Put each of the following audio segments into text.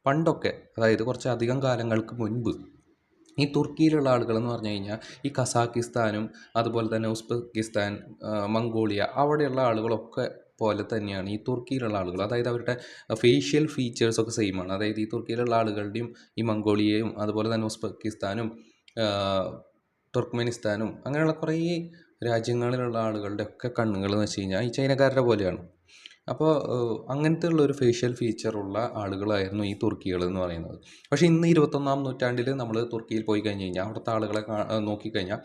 പണ്ടൊക്കെ, അതായത് കുറച്ചധികം കാലങ്ങൾക്ക് മുൻപ് ഈ തുർക്കിയിലുള്ള ആളുകളെന്ന് പറഞ്ഞു കഴിഞ്ഞാൽ ഈ കസാക്കിസ്ഥാനും അതുപോലെ തന്നെ ഉസ്ബെക്കിസ്ഥാൻ, മംഗോളിയ അവിടെയുള്ള ആളുകളൊക്കെ പോലെ തന്നെയാണ് ഈ തുർക്കിയിലുള്ള ആളുകൾ. അതായത് അവരുടെ ഫേഷ്യൽ ഫീച്ചേഴ്സൊക്കെ സെയിമാണ്. അതായത് ഈ തുർക്കിയിലുള്ള ആളുകളുടെയും ഈ മംഗോളിയയും അതുപോലെ തന്നെ ഉസ്ബെക്കിസ്ഥാനും തുർക്ക്മെനിസ്ഥാനും അങ്ങനെയുള്ള കുറേ രാജ്യങ്ങളിലുള്ള ആളുകളുടെ ഒക്കെ കണ്ണുകൾ എന്ന് വെച്ച് കഴിഞ്ഞാൽ ഈ ചൈനക്കാരുടെ പോലെയാണ്. അപ്പോൾ അങ്ങനത്തെ ഉള്ളൊരു ഫേഷ്യൽ ഫീച്ചറുള്ള ആളുകളായിരുന്നു ഈ തുർക്കികൾ എന്ന് പറയുന്നത്. പക്ഷേ ഇന്ന് 21-ാം നൂറ്റാണ്ടിൽ നമ്മൾ തുർക്കിയിൽ പോയി കഴിഞ്ഞ് കഴിഞ്ഞാൽ അവിടുത്തെ ആളുകളെ നോക്കിക്കഴിഞ്ഞാൽ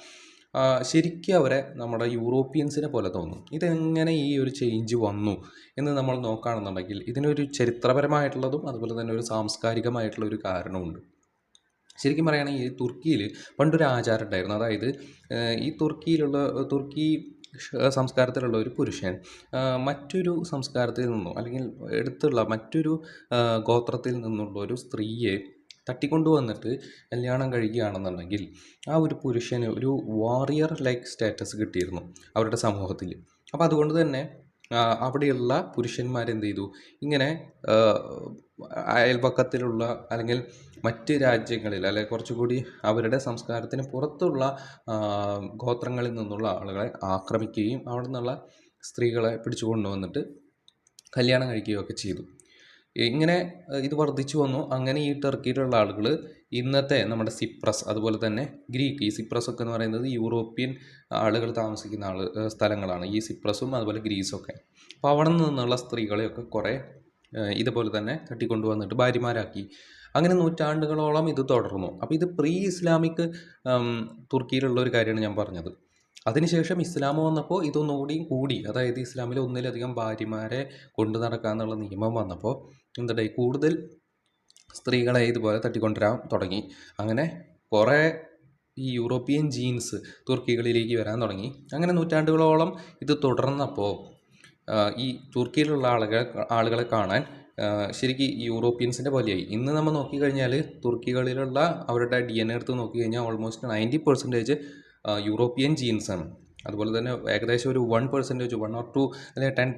ശരിക്കും അവരെ നമ്മുടെ യൂറോപ്യൻസിനെ പോലെ തോന്നും. ഇതെങ്ങനെ ഈ ഒരു ചേഞ്ച് വന്നു എന്ന് നമ്മൾ നോക്കുകയാണെന്നുണ്ടെങ്കിൽ ഇതിനൊരു ചരിത്രപരമായിട്ടുള്ളതും അതുപോലെ തന്നെ ഒരു സാംസ്കാരികമായിട്ടുള്ള ഒരു കാരണമുണ്ട്. ശരിക്കും പറയുകയാണെങ്കിൽ ഈ തുർക്കിയിൽ പണ്ടൊരു ആചാരം ഉണ്ടായിരുന്നു. അതായത് ഈ തുർക്കി സംസ്കാരത്തിലുള്ള ഒരു പുരുഷൻ മറ്റൊരു സംസ്കാരത്തിൽ നിന്നോ അല്ലെങ്കിൽ അടുത്തുള്ള മറ്റൊരു ഗോത്രത്തിൽ നിന്നുള്ള ഒരു സ്ത്രീയെ തട്ടിക്കൊണ്ടുവന്നിട്ട് കല്യാണം കഴിക്കുകയാണെന്നുണ്ടെങ്കിൽ ആ ഒരു പുരുഷന് ഒരു വാറിയർ ലൈക്ക് സ്റ്റാറ്റസ് കിട്ടിയിരുന്നു അവരുടെ സമൂഹത്തിൽ. അപ്പോൾ അതുകൊണ്ട് തന്നെ അവിടെയുള്ള പുരുഷന്മാരെന്ത് ചെയ്തു, ഇങ്ങനെ അയൽപക്കത്തിലുള്ള അല്ലെങ്കിൽ മറ്റ് രാജ്യങ്ങളിൽ അല്ലെങ്കിൽ കുറച്ചുകൂടി അവരുടെ സംസ്കാരത്തിന് പുറത്തുള്ള ഗോത്രങ്ങളിൽ നിന്നുള്ള ആളുകളെ ആക്രമിക്കുകയും അവിടെ നിന്നുള്ള സ്ത്രീകളെ പിടിച്ചു കൊണ്ടുവന്നിട്ട് കല്യാണം കഴിക്കുകയൊക്കെ ചെയ്തു. ഇങ്ങനെ ഇത് വർദ്ധിച്ചു വന്നു. അങ്ങനെ ഈ ടർക്കിയിലുള്ള ആളുകൾ ഇന്നത്തെ നമ്മുടെ സിപ്രസ് അതുപോലെ തന്നെ ഗ്രീക്ക്, ഈ സിപ്രസ് ഒക്കെ എന്ന് പറയുന്നത് യൂറോപ്യൻ ആളുകൾ താമസിക്കുന്ന സ്ഥലങ്ങളാണ് ഈ സിപ്രസും അതുപോലെ ഗ്രീസൊക്കെ. അപ്പോൾ അവിടെ നിന്നുള്ള സ്ത്രീകളെയൊക്കെ കുറേ ഇതുപോലെ തന്നെ തട്ടിക്കൊണ്ടുവന്നിട്ട് ഭാര്യമാരാക്കി. അങ്ങനെ നൂറ്റാണ്ടുകളോളം ഇത് തുടർന്നു. അപ്പോൾ ഇത് പ്രീ ഇസ്ലാമിക് തുർക്കിയിലുള്ള ഒരു കാര്യമാണ് ഞാൻ പറഞ്ഞത്. അതിനുശേഷം ഇസ്ലാം വന്നപ്പോൾ ഇതൊന്നുകൂടി കൂടി. അതായത് ഇസ്ലാമിൽ ഒന്നിലധികം ഭാര്യമാരെ കൊണ്ടു നടക്കാന്നുള്ള നിയമം വന്നപ്പോൾ എന്തായി, കൂടുതൽ സ്ത്രീകളെ ഇതുപോലെ തട്ടിക്കൊണ്ടുവരാൻ തുടങ്ങി. അങ്ങനെ കുറേ ഈ യൂറോപ്യൻ ജീൻസ് തുർക്കികളിലേക്ക് വരാൻ തുടങ്ങി. അങ്ങനെ നൂറ്റാണ്ടുകളോളം ഇത് തുടർന്നപ്പോൾ ഈ തുർക്കിയിലുള്ള ആളുകളെ കാണാൻ ശരിക്കും യൂറോപ്യൻസിൻ്റെ പോലെയായി. ഇന്ന് നമ്മൾ നോക്കിക്കഴിഞ്ഞാൽ തുർക്കികളിലുള്ള അവരുടെ DNA എടുത്ത് നോക്കിക്കഴിഞ്ഞാൽ ഓൾമോസ്റ്റ് 90% യൂറോപ്യൻ ജീൻസാണ്. അതുപോലെ തന്നെ ഏകദേശം ഒരു 1% 1 or 2 അല്ലെങ്കിൽ 10